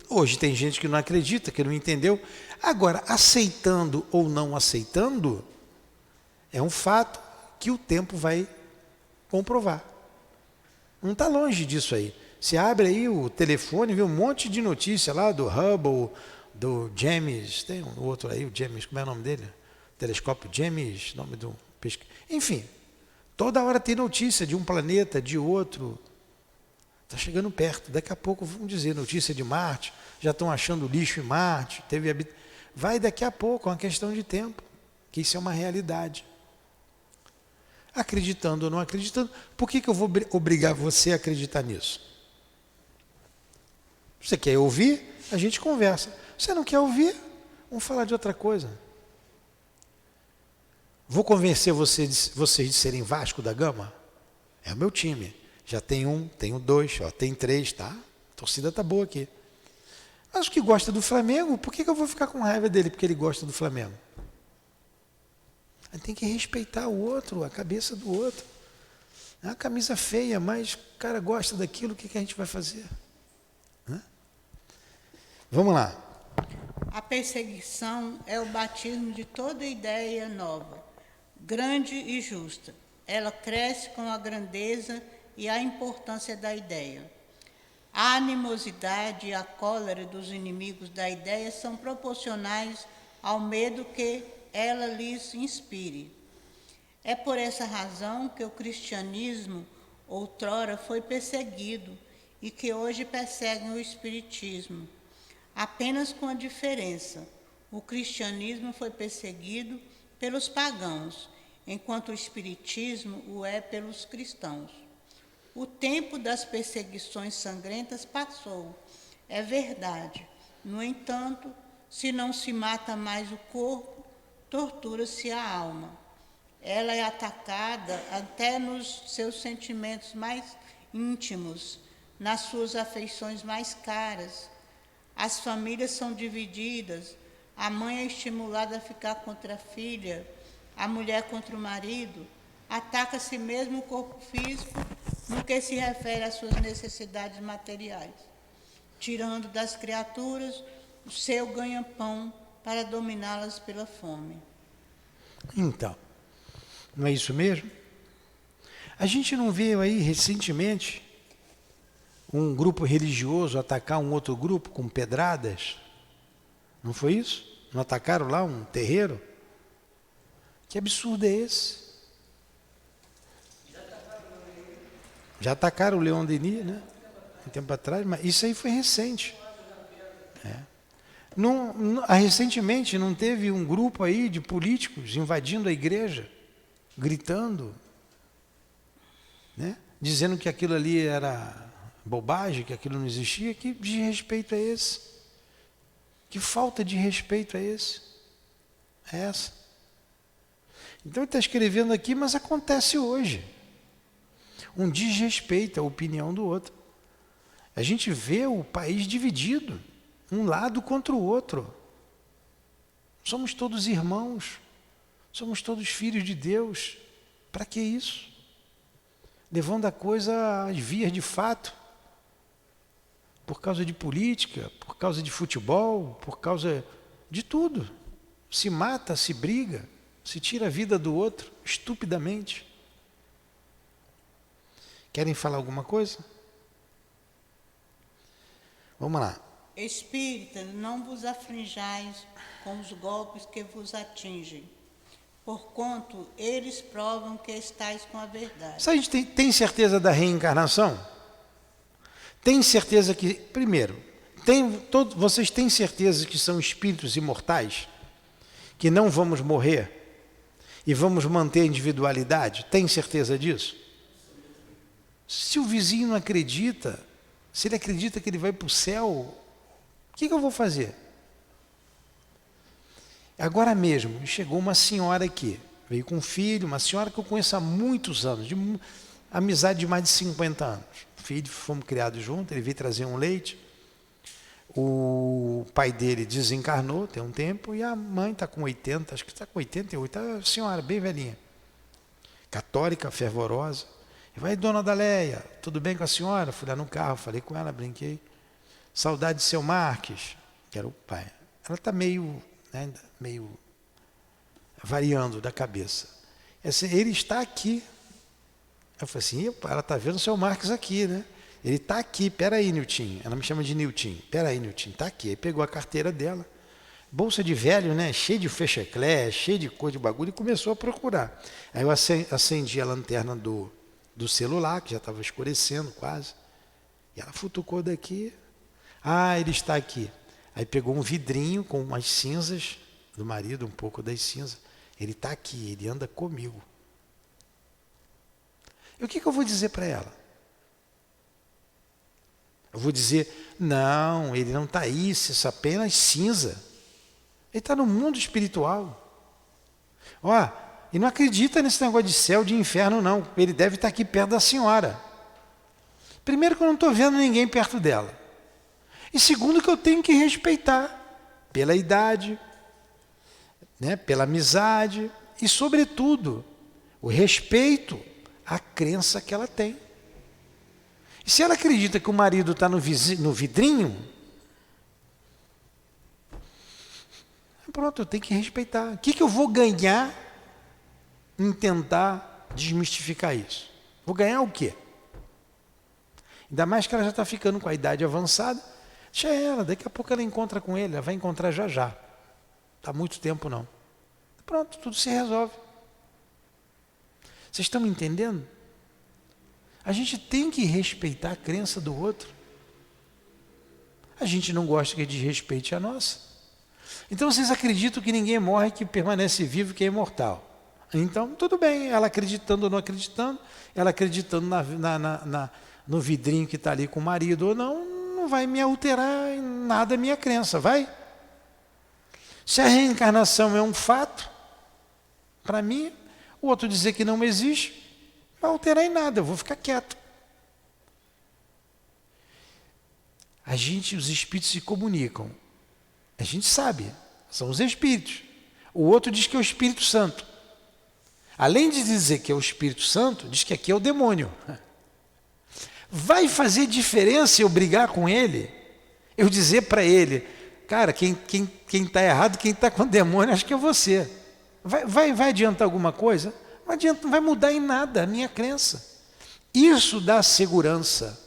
Hoje tem gente que não acredita, que não entendeu. Agora, aceitando ou não aceitando, é um fato que o tempo vai comprovar. Não está longe disso aí. Você abre aí o telefone, vê um monte de notícia lá do Hubble, do James, tem um outro aí, o James, como é o nome dele? Telescópio James, nome do pesquisa. Enfim, toda hora tem notícia de um planeta, de outro. Está chegando perto. Daqui a pouco, vamos dizer, notícia de Marte, já estão achando lixo em Marte, vai daqui a pouco, é uma questão de tempo, que isso é uma realidade. Acreditando ou não acreditando, por que eu vou obrigar você a acreditar nisso? Você quer ouvir? A gente conversa. Você não quer ouvir? Vamos falar de outra coisa. Vou convencer vocês de serem Vasco da Gama? É o meu time. Já tem um, tenho dois, ó, tem três, tá? A torcida tá boa aqui. Mas o que gosta do Flamengo, por que eu vou ficar com raiva dele porque ele gosta do Flamengo? Tem que respeitar o outro, a cabeça do outro. É uma camisa feia, mas o cara gosta daquilo, o que a gente vai fazer? Vamos lá. A perseguição é o batismo de toda ideia nova, grande e justa. Ela cresce com a grandeza e a importância da ideia. A animosidade e a cólera dos inimigos da ideia são proporcionais ao medo que ela lhes inspire. É por essa razão que o cristianismo outrora foi perseguido e que hoje perseguem o espiritismo. Apenas com a diferença: o cristianismo foi perseguido pelos pagãos, enquanto o espiritismo o é pelos cristãos. O tempo das perseguições sangrentas passou, é verdade. No entanto, se não se mata mais o corpo, tortura-se a alma. Ela é atacada até nos seus sentimentos mais íntimos, nas suas afeições mais caras. As famílias são divididas, a mãe é estimulada a ficar contra a filha, a mulher contra o marido, ataca-se mesmo o corpo físico no que se refere às suas necessidades materiais, tirando das criaturas o seu ganha-pão para dominá-las pela fome. Então, não é isso mesmo? A gente não viu aí recentemente um grupo religioso atacar um outro grupo com pedradas? Não foi isso? Não atacaram lá um terreiro? Que absurdo é esse? Já atacaram o Leon Denis, né? Um tempo atrás, mas isso aí foi recente. Recentemente não teve um grupo aí de políticos invadindo a igreja, gritando, né? Dizendo que aquilo ali era bobagem, que aquilo não existia. Que desrespeito é esse? Que falta de respeito é esse? É essa. Então ele está escrevendo aqui, mas acontece hoje. Um desrespeito à opinião do outro. A gente vê o país dividido, um lado contra o outro. Somos todos irmãos, somos todos filhos de Deus. Para que isso? Levando a coisa às vias de fato, por causa de política, por causa de futebol, por causa de tudo. Se mata, se briga, se tira a vida do outro, estupidamente. Querem falar alguma coisa? Vamos lá. Espíritas, não vos aflinjais com os golpes que vos atingem, porquanto eles provam que estáis com a verdade. Se a gente tem certeza da reencarnação? Tem certeza que, primeiro, vocês têm certeza que são espíritos imortais? Que não vamos morrer e vamos manter a individualidade? Tem certeza disso? Se o vizinho não acredita, se ele acredita que ele vai para o céu, o que eu vou fazer? Agora mesmo, chegou uma senhora aqui, veio com um filho, uma senhora que eu conheço há muitos anos, de amizade de mais de 50 anos. Filho, fomos criados juntos, ele veio trazer um leite. O pai dele desencarnou tem um tempo e a mãe está com 80, acho que está com 88, a senhora bem velhinha, católica, fervorosa. E vai, dona Daléia, tudo bem com a senhora? Fui lá no carro, falei com ela, brinquei. Saudade de seu Marques, que era o pai. Ela está meio variando da cabeça. Ele está aqui. Eu falei assim, ela está vendo o seu Marques aqui, né? Ele está aqui, peraí, Niltinho. Ela me chama de Niltinho. Peraí, Niltinho, está aqui. Aí pegou a carteira dela, bolsa de velho, né? Cheio de fecheclé, cheio de coisa de bagulho, e começou a procurar. Aí eu acendi a lanterna do celular, que já estava escurecendo quase. E ela futucou daqui. Ah, ele está aqui. Aí pegou um vidrinho com umas cinzas do marido, um pouco das cinzas. Ele está aqui, ele anda comigo. E o que eu vou dizer para ela? Eu vou dizer, não, ele não está aí, isso é apenas cinza. Ele está no mundo espiritual. Ó, e não acredita nesse negócio de céu, de inferno, não. Ele deve estar aqui perto da senhora. Primeiro que eu não estou vendo ninguém perto dela. E segundo que eu tenho que respeitar pela idade, né, pela amizade e, sobretudo, o respeito à crença que ela tem. E se ela acredita que o marido está no vidrinho, pronto, eu tenho que respeitar. O que eu vou ganhar em tentar desmistificar isso? Vou ganhar o quê? Ainda mais que ela já está ficando com a idade avançada. Deixa ela, daqui a pouco ela encontra com ele, ela vai encontrar já já. Está muito tempo não. Pronto, tudo se resolve. Vocês estão me entendendo? A gente tem que respeitar a crença do outro. A gente não gosta que desrespeite a nossa. Então vocês acreditam que ninguém morre, que permanece vivo, que é imortal. Então, tudo bem, ela acreditando ou não acreditando, ela acreditando no vidrinho que está ali com o marido ou não, não vai me alterar em nada a minha crença, vai? Se a reencarnação é um fato, para mim, o outro dizer que não existe, não vai alterar em nada, eu vou ficar quieto. Os espíritos se comunicam. A gente sabe, são os espíritos. O outro diz que é o Espírito Santo. Além de dizer que é o Espírito Santo, diz que aqui é o demônio. Vai fazer diferença eu brigar com ele? Eu dizer para ele, cara, quem está errado, quem está com o demônio, acho que é você. Vai adiantar alguma coisa? Não adianta, não vai mudar em nada a minha crença. Isso dá segurança.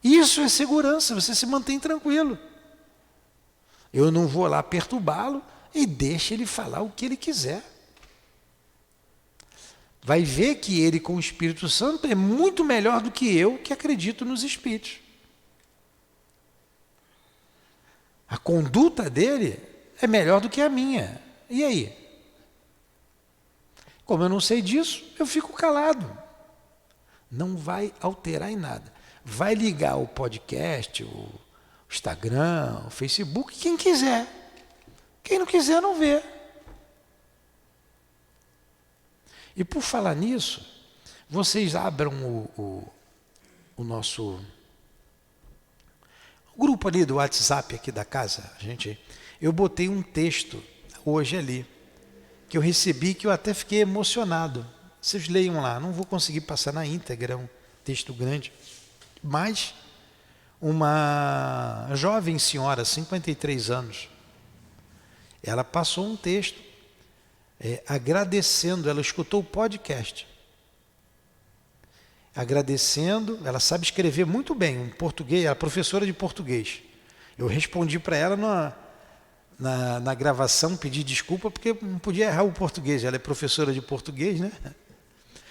Isso é segurança, você se mantém tranquilo. Eu não vou lá perturbá-lo e deixa ele falar o que ele quiser. Vai ver que ele com o Espírito Santo é muito melhor do que eu que acredito nos espíritos. A conduta dele é melhor do que a minha. E aí? Como eu não sei disso, eu fico calado. Não vai alterar em nada. Vai ligar o podcast, o Instagram, o Facebook, quem quiser. Quem não quiser, não vê. E por falar nisso, vocês abram o nosso grupo ali do WhatsApp aqui da casa. Eu botei um texto hoje ali, que eu recebi, que eu até fiquei emocionado. Vocês leiam lá, não vou conseguir passar na íntegra, um texto grande. Mas uma jovem senhora, 53 anos, ela passou um texto agradecendo, ela escutou o podcast, agradecendo, ela sabe escrever muito bem, um português, ela é professora de português. Eu respondi para ela na gravação, pedi desculpa, porque não podia errar o português, ela é professora de português, né?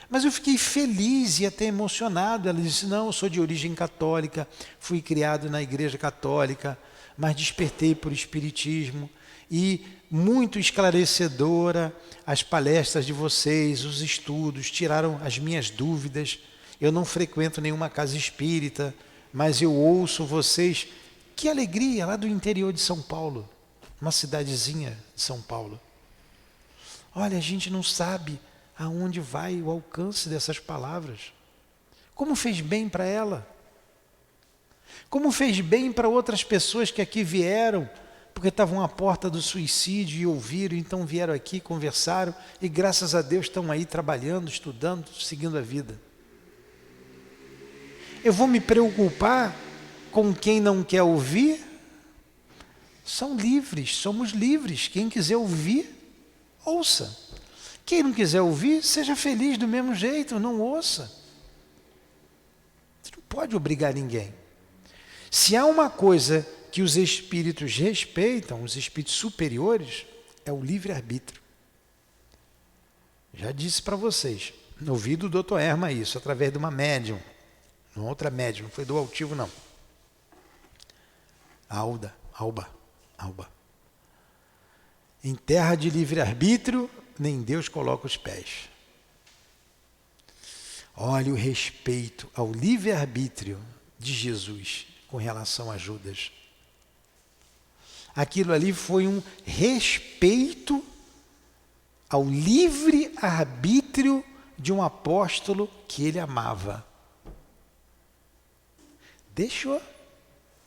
Mas eu fiquei feliz e até emocionado. Ela disse, não, eu sou de origem católica, fui criado na igreja católica, mas despertei por espiritismo. E muito esclarecedora as palestras de vocês, os estudos, tiraram as minhas dúvidas. Eu não frequento nenhuma casa espírita, mas eu ouço vocês. Que alegria, lá do interior de São Paulo, uma cidadezinha de São Paulo. Olha, a gente não sabe aonde vai o alcance dessas palavras. Como fez bem para ela? Como fez bem para outras pessoas que aqui vieram, porque estavam à porta do suicídio e ouviram, então vieram aqui, conversaram e graças a Deus estão aí trabalhando, estudando, seguindo a vida. Eu vou me preocupar com quem não quer ouvir? São livres, somos livres. Quem quiser ouvir, ouça. Quem não quiser ouvir, seja feliz do mesmo jeito, não ouça. Você não pode obrigar ninguém. Se há uma coisa que os espíritos respeitam, os espíritos superiores, é o livre-arbítrio. Já disse para vocês, ouvi do Dr. Erma isso, através de uma médium, uma outra médium, não foi do altivo não. Alba. Em terra de livre-arbítrio, nem Deus coloca os pés. Olha o respeito ao livre-arbítrio de Jesus com relação a Judas. Aquilo ali foi um respeito ao livre-arbítrio de um apóstolo que ele amava. Deixou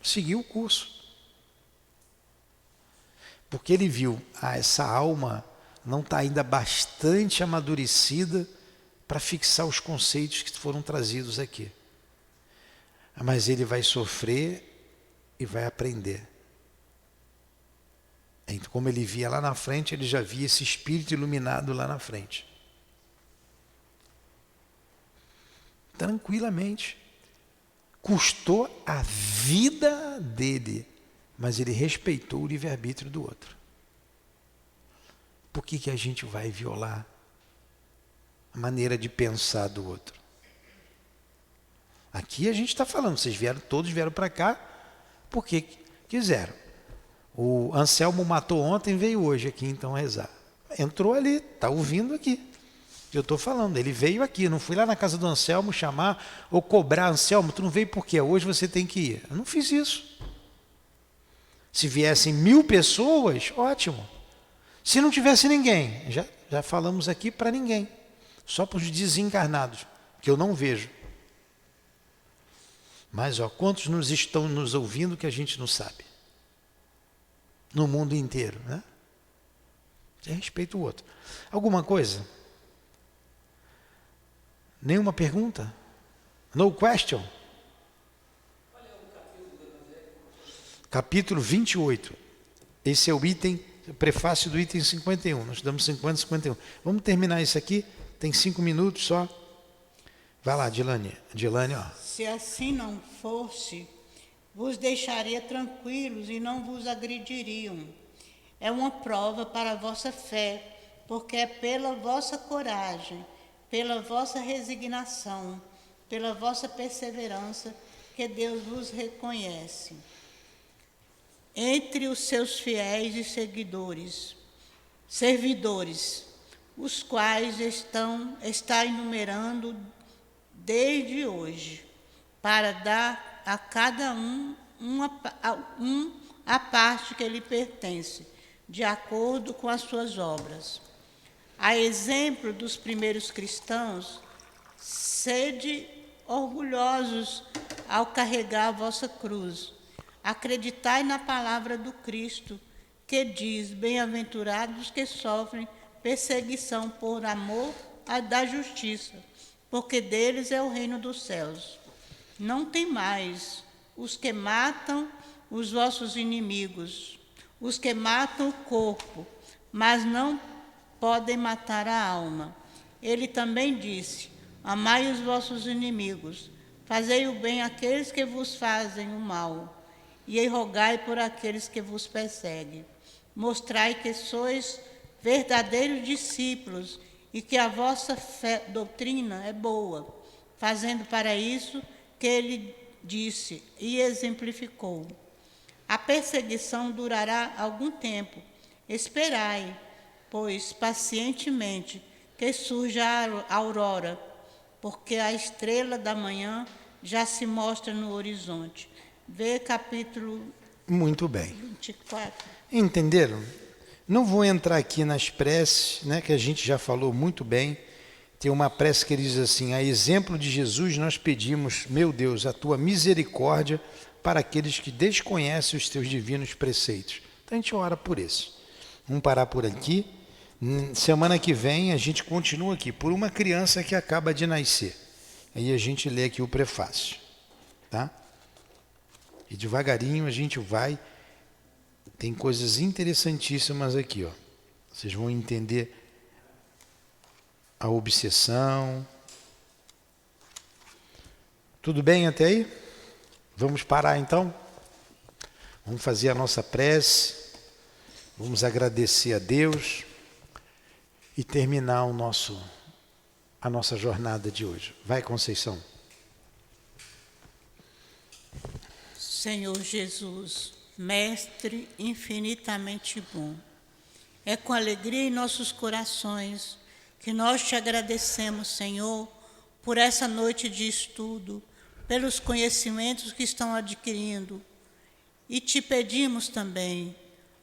seguir o curso. Porque ele viu, essa alma não está ainda bastante amadurecida para fixar os conceitos que foram trazidos aqui. Mas ele vai sofrer e vai aprender. Então, como ele via lá na frente, ele já via esse espírito iluminado lá na frente. Tranquilamente. Custou a vida dele, mas ele respeitou o livre-arbítrio do outro. Por que a gente vai violar a maneira de pensar do outro? Aqui a gente está falando, todos vieram para cá porque quiseram. O Anselmo matou ontem, veio hoje aqui então rezar. Entrou ali, está ouvindo aqui. Eu estou falando, ele veio aqui, não fui lá na casa do Anselmo chamar ou cobrar, Anselmo, tu não veio por quê? Hoje você tem que ir. Eu não fiz isso. Se viessem 1000 pessoas, ótimo. Se não tivesse ninguém, já falamos aqui para ninguém. Só para os desencarnados, que eu não vejo. Mas quantos estão nos ouvindo que a gente não sabe? No mundo inteiro, né? Você respeita o outro. Alguma coisa? Nenhuma pergunta? No question? Capítulo 28. Esse é o item, o prefácio do item 51. Nós damos 50 e 51. Vamos terminar isso aqui. Tem 5 minutos só. Vai lá, Dilane. Dilane, ó. Se assim não fosse, vos deixaria tranquilos e não vos agrediriam. É uma prova para a vossa fé, porque é pela vossa coragem, pela vossa resignação, pela vossa perseverança, que Deus vos reconhece. Entre os seus fiéis e servidores, os quais está enumerando desde hoje, para dar a cada um a parte que lhe pertence, de acordo com as suas obras. A exemplo dos primeiros cristãos, sede orgulhosos ao carregar a vossa cruz. Acreditai na palavra do Cristo, que diz, bem-aventurados que sofrem perseguição por amor da justiça, porque deles é o reino dos céus. Não temais os que matam os vossos inimigos, os que matam o corpo, mas não podem matar a alma. Ele também disse, amai os vossos inimigos, fazei o bem àqueles que vos fazem o mal, e rogai por aqueles que vos perseguem. Mostrai que sois verdadeiros discípulos e que a vossa doutrina é boa, fazendo para isso que ele disse e exemplificou. A perseguição durará algum tempo. Esperai, pois, pacientemente, que surja a aurora, porque a estrela da manhã já se mostra no horizonte. Vê capítulo Muito bem. 24. Entenderam? Não vou entrar aqui nas preces, né, que a gente já falou muito bem. Tem uma prece que diz assim: a exemplo de Jesus nós pedimos, meu Deus, a tua misericórdia para aqueles que desconhecem os teus divinos preceitos. Então a gente ora por isso. Vamos parar por aqui. Semana que vem a gente continua aqui, por uma criança que acaba de nascer. Aí a gente lê aqui o prefácio, tá? E devagarinho a gente vai. Tem coisas interessantíssimas aqui, ó. Vocês vão entender a obsessão. Tudo bem até aí? Vamos parar então? Vamos fazer a nossa prece. Vamos agradecer a Deus e terminar a nossa jornada de hoje. Vai, Conceição. Senhor Jesus, Mestre infinitamente bom, é com alegria em nossos corações que nós te agradecemos, Senhor, por essa noite de estudo, pelos conhecimentos que estão adquirindo. E te pedimos também,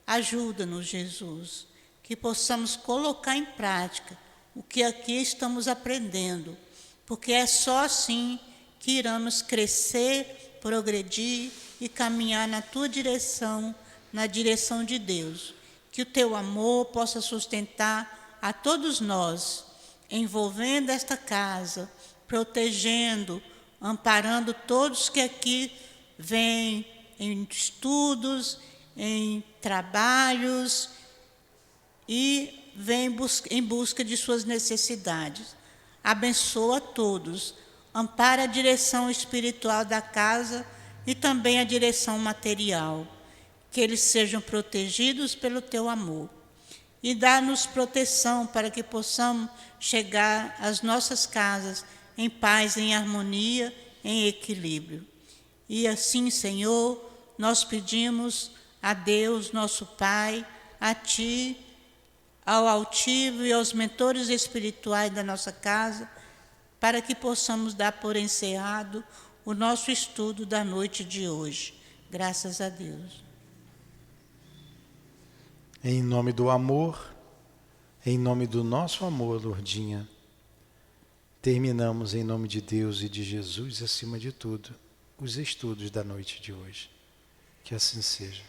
ajuda-nos, Jesus, que possamos colocar em prática o que aqui estamos aprendendo, porque é só assim que iremos crescer, progredir e caminhar na tua direção, na direção de Deus. Que o teu amor possa sustentar a todos nós, envolvendo esta casa, protegendo, amparando todos que aqui vêm em estudos, em trabalhos e vêm em busca de suas necessidades. Abençoa todos, ampara a direção espiritual da casa e também a direção material, que eles sejam protegidos pelo teu amor. E dá-nos proteção para que possamos chegar às nossas casas em paz, em harmonia, em equilíbrio. E assim, Senhor, nós pedimos a Deus, nosso Pai, a Ti, ao altivo e aos mentores espirituais da nossa casa, para que possamos dar por encerrado o nosso estudo da noite de hoje. Graças a Deus. Em nome do amor, em nome do nosso amor, Lourdinha, terminamos em nome de Deus e de Jesus, acima de tudo, os estudos da noite de hoje. Que assim seja.